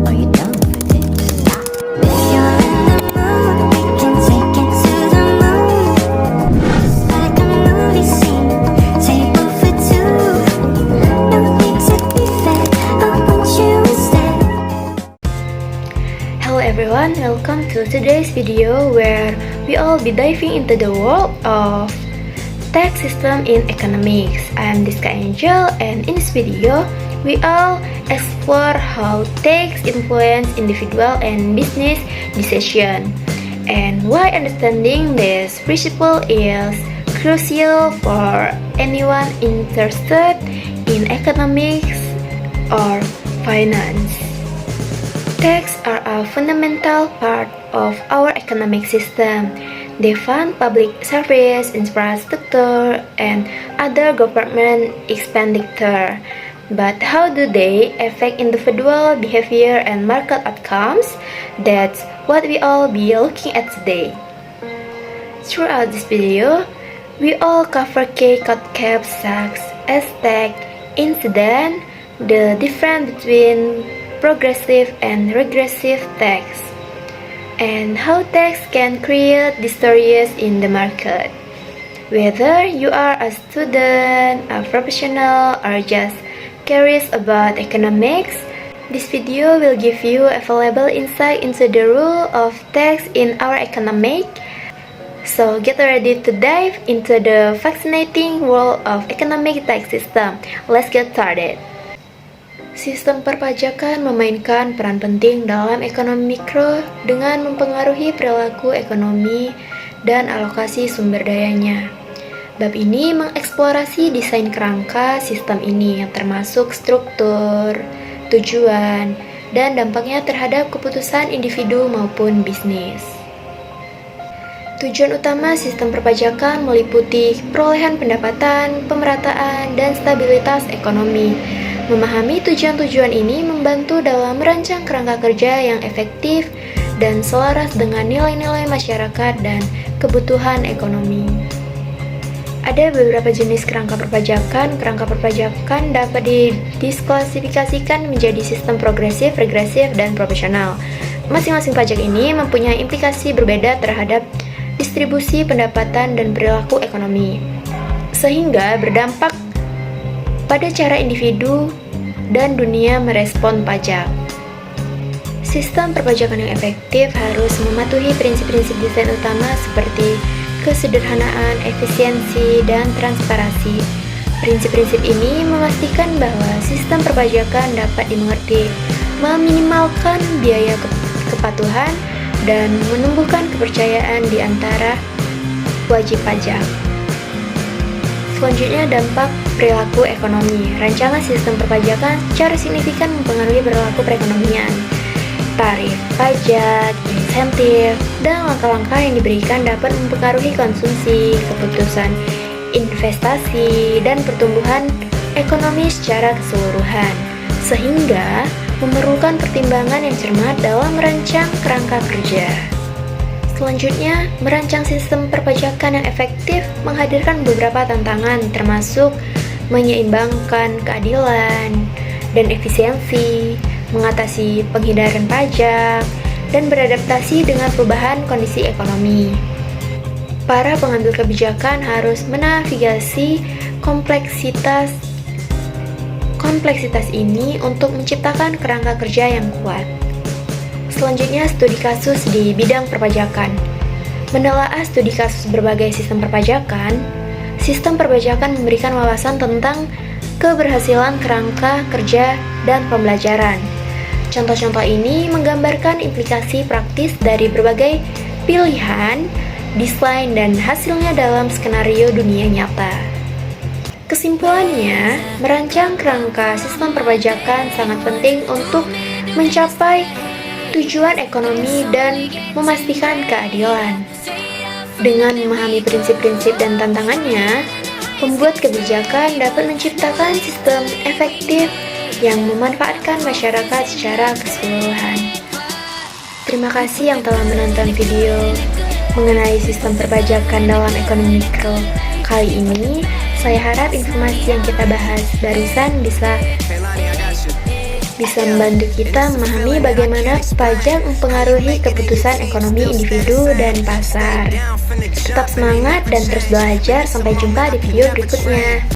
Are you down for this? If you're in the mood, we can take it to the moon. Just like a movie scene, table for two. No need to be fed, I want you instead. Hello everyone, welcome to today's video where we all be diving into the world of tax system in economics. I am Diska Angel, and in this video we all explore how tax influence individual and business decision and why understanding this principle is crucial for anyone interested in economics or finance. Tax are a fundamental part of our economic system. They fund public service, infrastructure, and other government expenditure. But how do they affect individual behavior and market outcomes? That's what we all be looking at today. Throughout this video, we all cover key concepts such as tax incidence, the difference between progressive and regressive tax, and how tax can create distortions in the market. Whether you are a student, a professional, or just curious about economics, this video will give you a valuable insight into the role of tax in our economy. So get ready to dive into the fascinating world of economic tax system. Let's get started. Sistem perpajakan memainkan peran penting dalam ekonomi mikro dengan mempengaruhi perilaku ekonomi dan alokasi sumber dayanya. Bab ini mengeksplorasi desain kerangka sistem ini yang termasuk struktur, tujuan, dan dampaknya terhadap keputusan individu maupun bisnis. Tujuan utama sistem perpajakan meliputi perolehan pendapatan, pemerataan, dan stabilitas ekonomi. Memahami tujuan-tujuan ini membantu dalam merancang kerangka kerja yang efektif dan selaras dengan nilai-nilai masyarakat dan kebutuhan ekonomi. Ada beberapa jenis kerangka perpajakan. Kerangka perpajakan dapat didisklasifikasikan menjadi sistem progresif, regresif, dan proporsional. Masing-masing pajak ini mempunyai implikasi berbeda terhadap distribusi pendapatan dan perilaku ekonomi, sehingga berdampak pada cara individu dan dunia merespon pajak. Sistem perpajakan yang efektif harus mematuhi prinsip-prinsip desain utama seperti kesederhanaan, efisiensi, dan transparansi. Prinsip-prinsip ini memastikan bahwa sistem perpajakan dapat dimengerti, meminimalkan biaya kepatuhan, dan menumbuhkan kepercayaan di antara wajib pajak. Selanjutnya, dampak perilaku ekonomi. Rancangan sistem perpajakan secara signifikan mempengaruhi perilaku perekonomian. Tarif, pajak, insentif, dan langkah-langkah yang diberikan dapat mempengaruhi konsumsi, keputusan investasi, dan pertumbuhan ekonomi secara keseluruhan, sehingga memerlukan pertimbangan yang cermat dalam merancang kerangka kerja. Selanjutnya, merancang sistem perpajakan yang efektif menghadirkan beberapa tantangan, termasuk menyeimbangkan keadilan dan efisiensi, mengatasi penghindaran pajak, dan beradaptasi dengan perubahan kondisi ekonomi. Para pengambil kebijakan harus menavigasi kompleksitas ini untuk menciptakan kerangka kerja yang kuat. Selanjutnya, studi kasus di bidang perpajakan. Menelaah studi kasus berbagai sistem perpajakan memberikan wawasan tentang keberhasilan kerangka kerja dan pembelajaran. Contoh-contoh ini menggambarkan implikasi praktis dari berbagai pilihan, desain, dan hasilnya dalam skenario dunia nyata. Kesimpulannya, merancang kerangka sistem perpajakan sangat penting untuk mencapai tujuan ekonomi dan memastikan keadilan. Dengan memahami prinsip-prinsip dan tantangannya, pembuat kebijakan dapat menciptakan sistem efektif yang memanfaatkan masyarakat secara keseluruhan. Terima kasih yang telah menonton video mengenai sistem perpajakan dalam ekonomi mikro kali ini. Saya harap informasi yang kita bahas barusan bisa bisa membantu kita memahami bagaimana pajak mempengaruhi keputusan ekonomi individu dan pasar. Tetap semangat dan terus belajar. Sampai jumpa di video berikutnya.